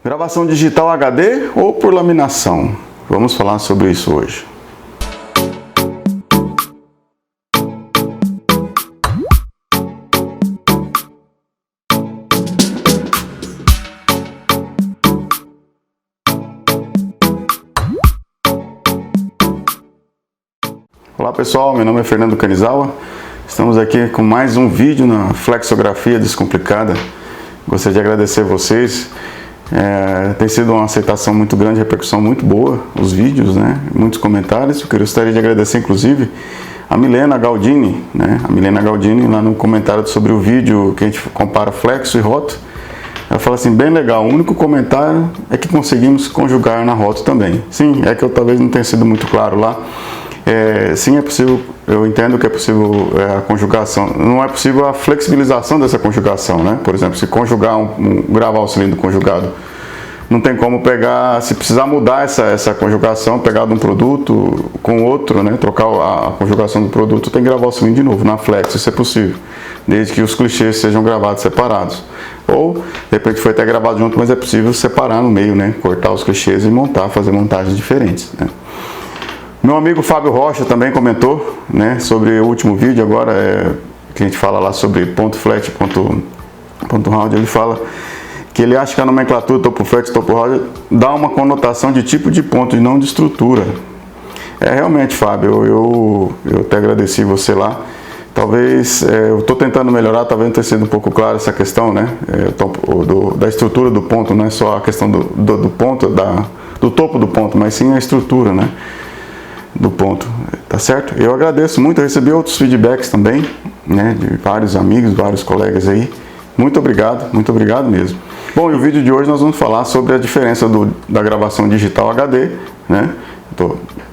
Gravação digital HD ou por laminação? Vamos falar sobre isso hoje. Olá pessoal, meu nome é Fernando Kanizawa. Estamos aqui com mais um vídeo na Flexografia Descomplicada. Gostaria de agradecer vocês. Tem sido uma aceitação muito grande, repercussão muito boa, os vídeos, né? Muitos comentários. Eu gostaria de agradecer inclusive a Milena Galdini, né? A Milena Galdini lá no comentário sobre o vídeo que a gente compara flexo e roto. Ela fala assim, bem legal, o único comentário é que conseguimos conjugar na roto também. Sim, é que eu talvez não tenha sido muito claro lá. Sim, é possível, eu entendo que é possível a conjugação, não é possível a flexibilização dessa conjugação, né? Por exemplo, se conjugar, gravar o cilindro conjugado, não tem como pegar, se precisar mudar essa conjugação, pegar de um produto com outro, né? Trocar a conjugação do produto, tem que gravar o cilindro de novo, na flex, isso é possível, desde que os clichês sejam gravados separados. Ou, de repente foi até gravado junto, mas é possível separar no meio, né? Cortar os clichês e montar, fazer montagens diferentes, né? Meu amigo Fábio Rocha também comentou, né, sobre o último vídeo agora, que a gente fala lá sobre ponto flat, ponto round. Ele fala que ele acha que a nomenclatura topo flat e topo round dá uma conotação de tipo de ponto e não de estrutura. Realmente, Fábio, eu até agradeci você lá. Talvez, eu estou tentando melhorar, talvez não tenha sido um pouco claro essa questão, né, da estrutura do ponto, não é só a questão do ponto, do topo do ponto, mas sim a estrutura, né, do ponto, tá certo? Eu agradeço muito, eu recebi outros feedbacks também, né, de vários amigos, vários colegas aí. Muito obrigado mesmo. Bom, e o vídeo de hoje nós vamos falar sobre a diferença da gravação digital HD, né,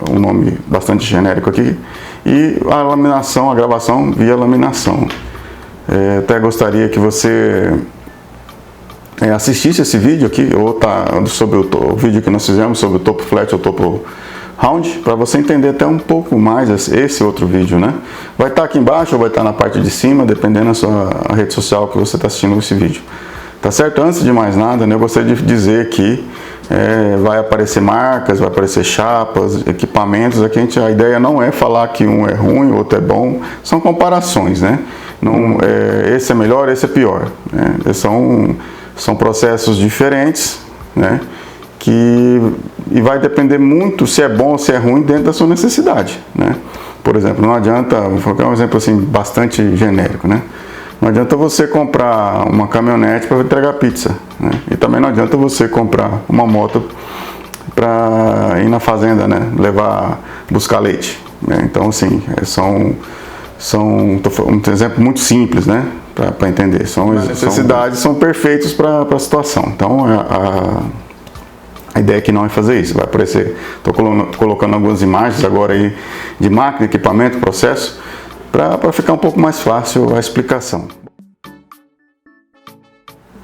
um nome bastante genérico aqui, e a laminação, a gravação via laminação. Até gostaria que você assistisse esse vídeo aqui, ou sobre o vídeo que nós fizemos sobre o topo flat ou topo round, para você entender até um pouco mais esse outro vídeo, né? Vai estar aqui embaixo ou vai estar na parte de cima, dependendo da sua rede social que você está assistindo esse vídeo. Tá certo? Antes de mais nada, né, eu gostaria de dizer que vai aparecer marcas, vai aparecer chapas, equipamentos. Aqui a ideia não é falar que um é ruim, o outro é bom, são comparações, né? Não, esse é melhor, esse é pior, né? São processos diferentes, né? E vai depender muito se é bom ou se é ruim dentro da sua necessidade, né? Por exemplo, não adianta, vou dar um exemplo assim bastante genérico, né? Não adianta você comprar uma caminhonete para entregar pizza, né? E também não adianta você comprar uma moto para ir na fazenda, né? Buscar leite, né? Então assim, um exemplo muito simples, né? Para entender, as necessidades são perfeitas para a situação. Então a ideia aqui não é fazer isso, vai aparecer, estou colocando algumas imagens agora aí de máquina, equipamento, processo, para ficar um pouco mais fácil a explicação.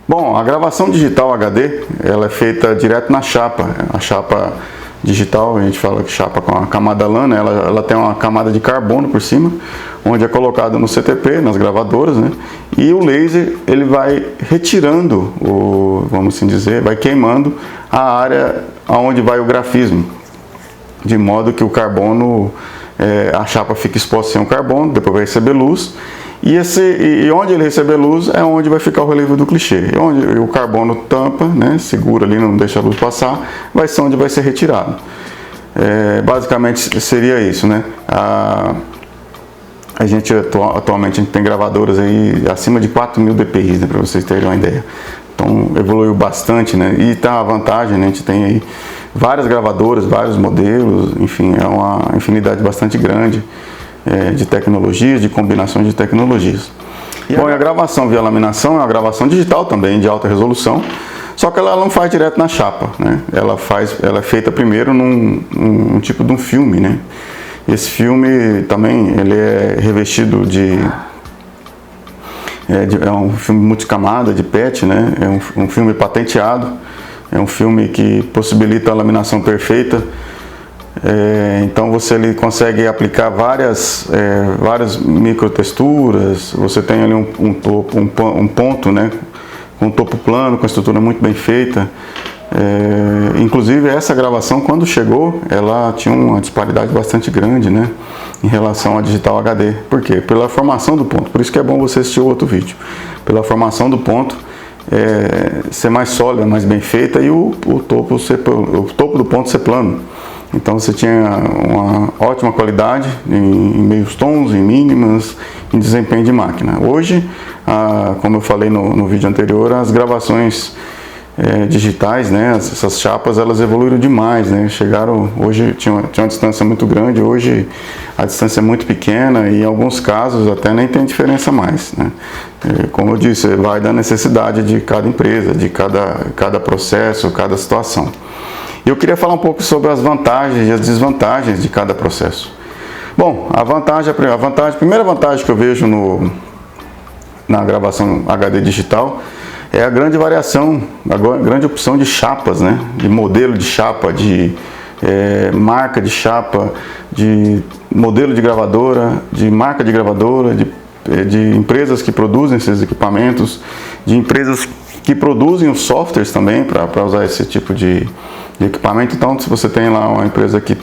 Bom, a gravação digital HD, ela é feita direto na chapa. A chapa digital, a gente fala que chapa com a camada lana, ela tem uma camada de carbono por cima, onde é colocada no CTP, nas gravadoras, né? E o laser, ele vai retirando, vamos assim dizer, vai queimando a área aonde vai o grafismo, de modo que o carbono, a chapa fica exposta sem o carbono, depois vai receber luz, e onde ele receber luz é onde vai ficar o relevo do clichê. E onde o carbono tampa, né, segura ali, não deixa a luz passar, vai ser onde vai ser retirado. Basicamente seria isso, né? Atualmente a gente tem gravadoras aí acima de 4.000 dpi, né, para vocês terem uma ideia. Então evoluiu bastante, né? E tá a vantagem, né? A gente tem aí várias gravadoras, vários modelos, enfim, é uma infinidade bastante grande de tecnologias, de combinações de tecnologias. Bom, e a gravação via laminação é uma gravação digital também, de alta resolução, só que ela não faz direto na chapa, né? Ela é feita primeiro num tipo de um filme, né? Esse filme também ele é revestido é um filme multicamada de PET, né? É um filme patenteado, é um filme que possibilita a laminação perfeita. Então ele consegue aplicar várias microtexturas. Você tem ali um ponto, né, com topo plano, com estrutura muito bem feita, Inclusive essa gravação, quando chegou, ela tinha uma disparidade bastante grande, né, em relação à digital HD. Por quê? Pela formação do ponto. Por isso que é bom você assistir o outro vídeo. Pela formação do ponto ser mais sólida, mais bem feita, e o topo do ponto ser plano. Então você tinha uma ótima qualidade em meios tons, em mínimas, em desempenho de máquina. Hoje, como eu falei no vídeo anterior, as gravações digitais, né, essas chapas, elas evoluíram demais, né, hoje tinha uma distância muito grande, hoje a distância é muito pequena e em alguns casos até nem tem diferença mais, né. Como eu disse, vai da necessidade de cada empresa, de cada processo, cada situação. E eu queria falar um pouco sobre as vantagens e as desvantagens de cada processo. Bom, a primeira vantagem que eu vejo na gravação HD digital é a grande variação, a grande opção de chapas, né? De modelo de chapa, de marca de chapa, de modelo de gravadora, de marca de gravadora, de empresas que produzem esses equipamentos, de empresas que produzem os softwares também para usar esse tipo de equipamento. Então, se você tem lá uma empresa que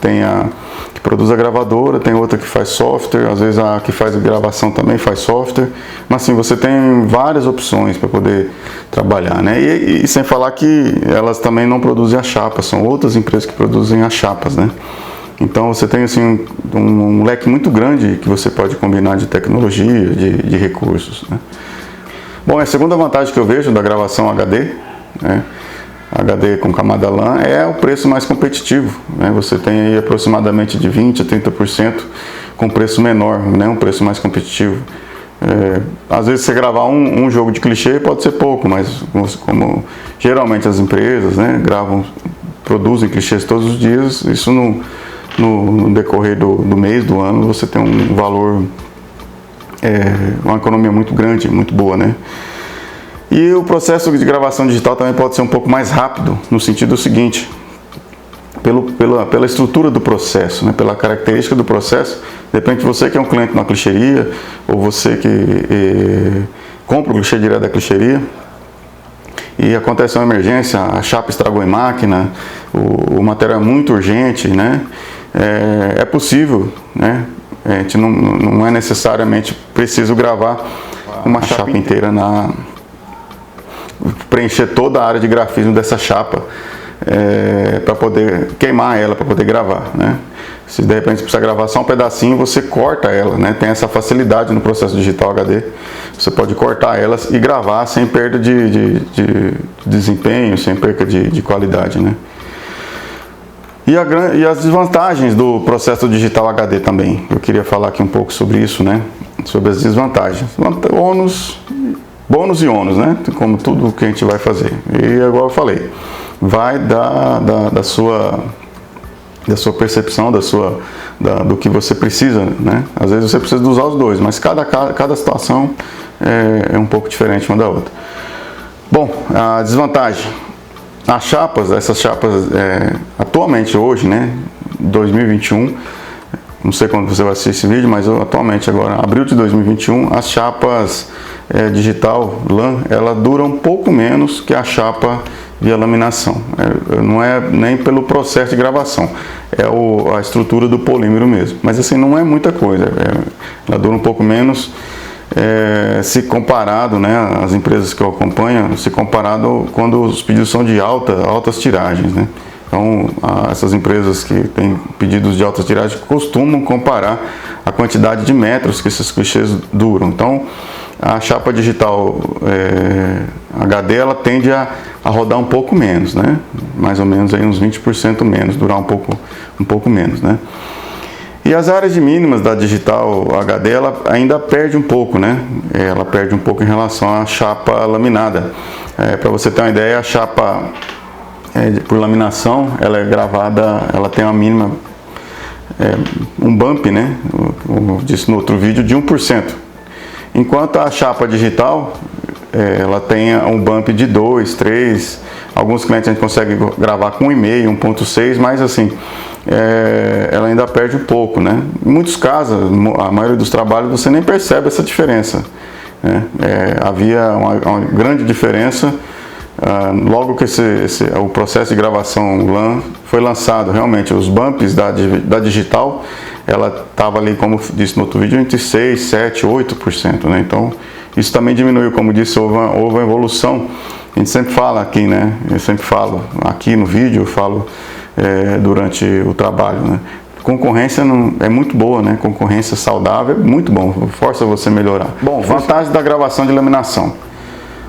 produz a gravadora, tem outra que faz software, às vezes a que faz a gravação também faz software, mas assim, você tem várias opções para poder trabalhar, né? E sem falar que elas também não produzem a chapa, são outras empresas que produzem as chapas, né? Então você tem assim um leque muito grande que você pode combinar de tecnologia, de recursos, né? Bom, a segunda vantagem que eu vejo da gravação HD, né, HD com camada LAN, é o preço mais competitivo, né? Você tem aí aproximadamente de 20% a 30% com preço menor, né? Um preço mais competitivo. Às vezes você gravar um jogo de clichê pode ser pouco, mas como geralmente as empresas, né, produzem clichês todos os dias, isso no decorrer do mês, do ano, você tem um valor, uma economia muito grande, muito boa, né? E o processo de gravação digital também pode ser um pouco mais rápido, no sentido seguinte, pela estrutura do processo, né, pela característica do processo. De repente você que é um cliente na clicheria, ou você que compra o clichê direto da clicheria, e acontece uma emergência, a chapa estragou em máquina, o material é muito urgente, né? É possível, né? A gente não é necessariamente preciso gravar uma chapa inteira preencher toda a área de grafismo dessa chapa para poder queimar ela, para poder gravar, né? Se de repente precisa gravar só um pedacinho, você corta ela, né? Tem essa facilidade no processo digital HD, você pode cortar elas e gravar sem perda de desempenho, sem perda de qualidade, né? E as desvantagens do processo digital HD também, eu queria falar aqui um pouco sobre isso, né? Sobre as desvantagens, bônus e ônus, né? Como tudo que a gente vai fazer. E igual eu falei, vai da sua percepção, do que você precisa, né? Às vezes você precisa usar os dois, mas cada situação é um pouco diferente uma da outra. Bom, a desvantagem. Essas chapas, atualmente hoje, né? 2021, não sei quando você vai assistir esse vídeo, mas atualmente agora, abril de 2021, as chapas digital LAN, ela dura um pouco menos que a chapa via laminação. Não é nem pelo processo de gravação, é a estrutura do polímero mesmo. Mas assim, não é muita coisa, ela dura um pouco menos se comparado, né, as empresas que eu acompanho, se comparado quando os pedidos são de altas tiragens, né? Então, essas empresas que têm pedidos de altas tiragens costumam comparar a quantidade de metros que esses clichês duram. Então, a chapa digital HD, ela tende a rodar um pouco menos, né? Mais ou menos aí uns 20% menos, durar um pouco menos, né? E as áreas de mínimas da digital HD, ela ainda perde um pouco, né? Ela perde um pouco em relação à chapa laminada. Para você ter uma ideia, a chapa por laminação, ela é gravada, ela tem uma mínima, um bump, né? Como eu disse no outro vídeo, de 1%. Enquanto a chapa digital, ela tem um bump de 2, 3, alguns clientes a gente consegue gravar com 1,5, 1,6, mas assim, ela ainda perde um pouco, né? Em muitos casos, a maioria dos trabalhos, você nem percebe essa diferença, né? Havia uma grande diferença logo que o processo de gravação LAN foi lançado, realmente os bumps da digital, ela estava ali, como disse no outro vídeo, entre 6%, 7%, 8%, né? Então isso também diminuiu, como disse, houve uma evolução. A gente sempre fala aqui, né? Eu sempre falo aqui no vídeo, eu falo durante o trabalho, né? Concorrência é muito boa, né? Concorrência saudável é muito bom, força você melhorar. Bom, vantagem da gravação de laminação.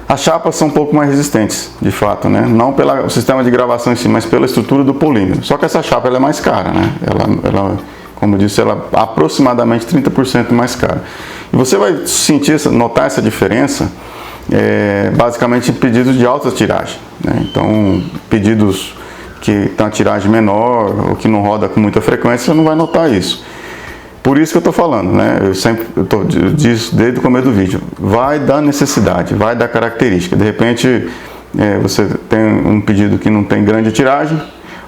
As chapas são um pouco mais resistentes, de fato, né? Não pelo sistema de gravação em si, mas pela estrutura do polímero. Só que essa chapa ela é mais cara, né? Ela, como eu disse, ela é aproximadamente 30% mais cara. E você vai notar essa diferença basicamente em pedidos de alta tiragem, né? Então, pedidos que tem uma tiragem menor ou que não roda com muita frequência, você não vai notar isso. Por isso que eu estou falando, né? Eu disse desde o começo do vídeo, vai da necessidade, vai da característica. De repente, você tem um pedido que não tem grande tiragem,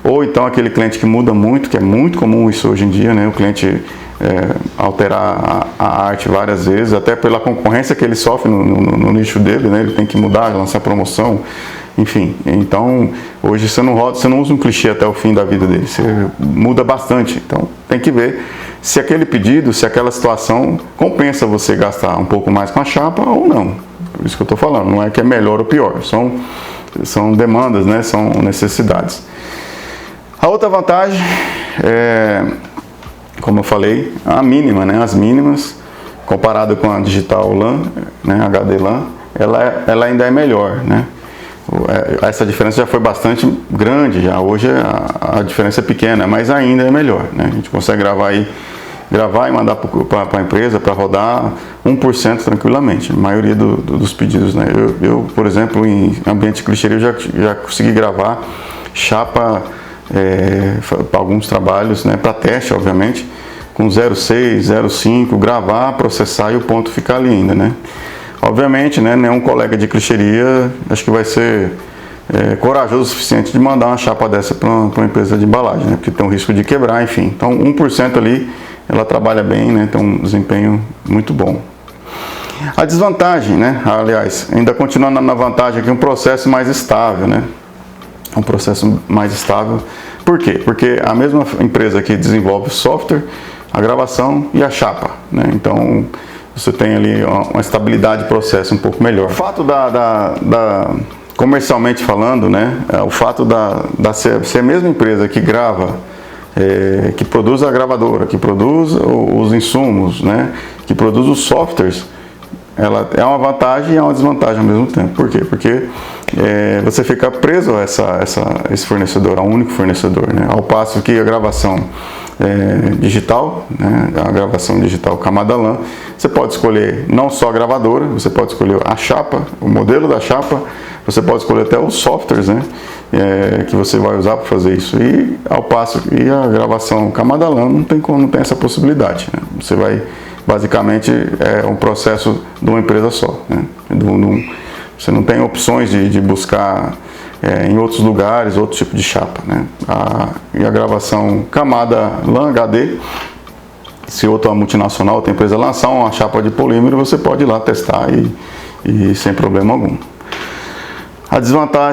ou então aquele cliente que muda muito, que é muito comum isso hoje em dia, né? O cliente alterar a arte várias vezes, até pela concorrência que ele sofre no nicho dele, né? Ele tem que mudar, lançar promoção, enfim. Então, hoje você não usa um clichê até o fim da vida dele, você muda bastante. Então, tem que ver se aquele pedido, se aquela situação compensa você gastar um pouco mais com a chapa ou não. Por isso que eu estou falando, não é que é melhor ou pior, são demandas, né? São necessidades. A outra vantagem como eu falei, a mínima, né? As mínimas, comparado com a digital LAN, né? HD LAN, ela ainda é melhor, né? Essa diferença já foi bastante grande, já hoje a diferença é pequena, mas ainda é melhor, né? A gente consegue gravar e mandar para a empresa para rodar 1% tranquilamente, a maioria dos pedidos, né? Eu, por exemplo, em ambiente de clichêria, já consegui gravar chapa para alguns trabalhos, né, para teste, obviamente, com 0,6, 0,5, gravar, processar e o ponto ficar ali ainda, né? Obviamente, né, nenhum colega de clichêria acho que vai ser corajoso o suficiente de mandar uma chapa dessa para uma empresa de embalagem, né, porque tem um risco de quebrar, enfim. Então 1% ali, ela trabalha bem, né, tem um desempenho muito bom. A desvantagem, né, aliás, ainda continuando na vantagem aqui, um processo mais estável, né? Um processo mais estável. Por quê? Porque a mesma empresa que desenvolve o software, a gravação e a chapa, né? Então você tem ali uma estabilidade de processo um pouco melhor. O fato comercialmente falando, né? O fato ser a mesma empresa que grava, que produz a gravadora, que produz os insumos, né? Que produz os softwares, ela é uma vantagem e é uma desvantagem ao mesmo tempo. Por quê? Porque você fica preso a esse fornecedor, a um único fornecedor, né? Ao passo que a gravação digital, né? A gravação digital camada LAN, você pode escolher não só a gravadora, você pode escolher a chapa, o modelo da chapa, você pode escolher até os softwares, né? Que você vai usar para fazer isso. E ao passo que a gravação camada LAN não tem essa possibilidade, né? Você vai, basicamente, um processo de uma empresa só, né? Você não tem opções de buscar em outros lugares, outro tipo de chapa, né? E a gravação camada LAN HD, se outra multinacional, outra empresa lançar uma chapa de polímero, você pode ir lá testar e sem problema algum.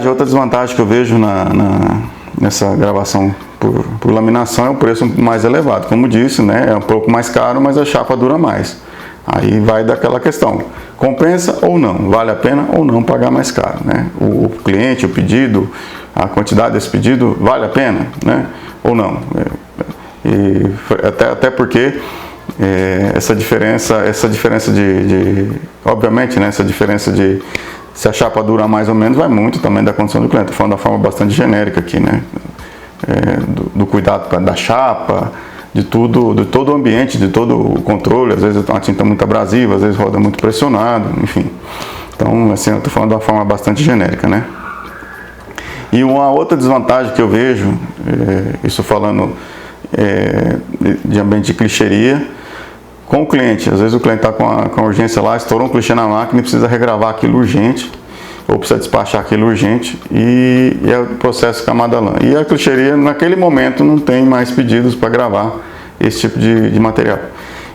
Outra desvantagem que eu vejo nessa gravação por laminação é o preço mais elevado. Como disse, né? É um pouco mais caro, mas a chapa dura mais. Aí vai daquela questão, compensa ou não, vale a pena ou não pagar mais caro, né? O cliente, o pedido, a quantidade desse pedido, vale a pena, né? Ou não? Até porque essa diferença obviamente, né? Essa diferença de se a chapa dura mais ou menos vai muito também da condição do cliente. Estou falando da forma bastante genérica aqui, né? Do cuidado da chapa, de todo o ambiente, de todo o controle. Às vezes a tinta muito abrasiva, às vezes roda muito pressionado, enfim. Então, assim, eu estou falando de uma forma bastante genérica, né? E uma outra desvantagem que eu vejo, isso falando de ambiente de clichêria, com o cliente. Às vezes o cliente está com a urgência lá, estourou um clichê na máquina e precisa regravar aquilo urgente, ou precisa despachar aquilo urgente, e é o processo camada LAN. E a clichêria, naquele momento, não tem mais pedidos para gravar esse tipo de material.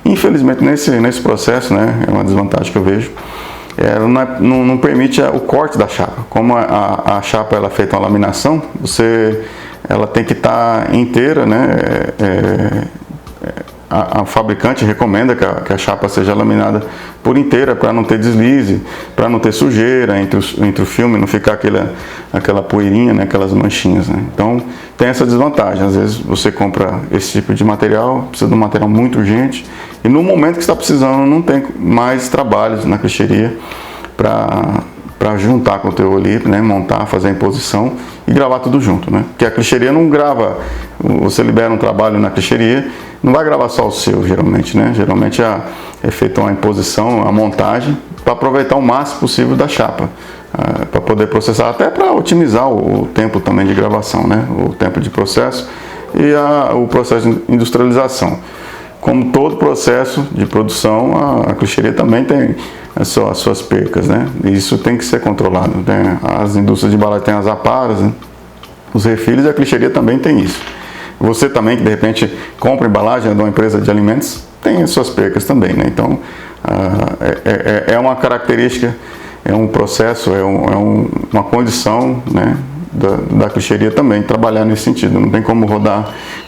Infelizmente, nesse processo, né, é uma desvantagem que eu vejo, não permite o corte da chapa. Como a chapa ela é feita uma laminação, ela tem que estar inteira, né? A fabricante recomenda que a chapa seja laminada por inteira para não ter deslize, para não ter sujeira entre o filme, não ficar aquela poeirinha, né, aquelas manchinhas, né? Então tem essa desvantagem. Às vezes você compra esse tipo de material, precisa de um material muito urgente e no momento que está precisando não tem mais trabalhos na clichêria para juntar com o teu ali, né, montar, fazer a imposição e gravar tudo junto, né? Porque a clichêria não grava, você libera um trabalho na clichêria, não vai gravar só o seu, geralmente, né? Geralmente é feita uma imposição, a montagem, para aproveitar o máximo possível da chapa, para poder processar, até para otimizar o tempo também de gravação, né? O tempo de processo e o processo de industrialização. Como todo processo de produção, a clichêria também tem as suas percas, né? E isso tem que ser controlado. As indústrias de embalagem têm as aparas, né? Os refilhos, e a clichêria também tem isso. Você também, que de repente compra embalagem de uma empresa de alimentos, tem as suas percas também, né? Então, é uma característica, é um processo, uma condição, né, da clichêria também, trabalhar nesse sentido. Não tem como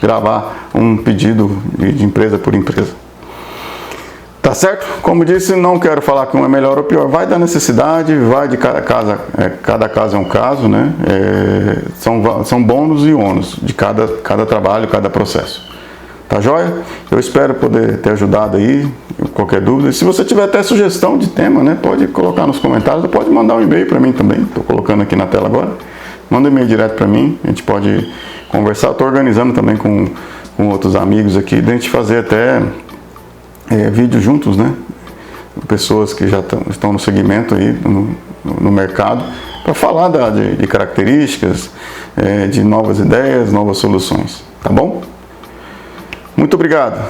gravar um pedido de empresa por empresa. Tá certo? Como disse, não quero falar que um é melhor ou pior, vai da necessidade, vai de cada caso é um caso, né? São bônus e ônus de cada trabalho, cada processo. Tá joia? Eu espero poder ter ajudado aí, qualquer dúvida. E se você tiver até sugestão de tema, né, pode colocar nos comentários, ou pode mandar um e-mail para mim também, estou colocando aqui na tela agora. Manda um e-mail direto para mim, a gente pode conversar. Estou organizando também com outros amigos aqui, de a gente fazer até vídeos juntos, né? Pessoas que já estão no segmento aí, no mercado, para falar de características, de novas ideias, novas soluções. Tá bom? Muito obrigado.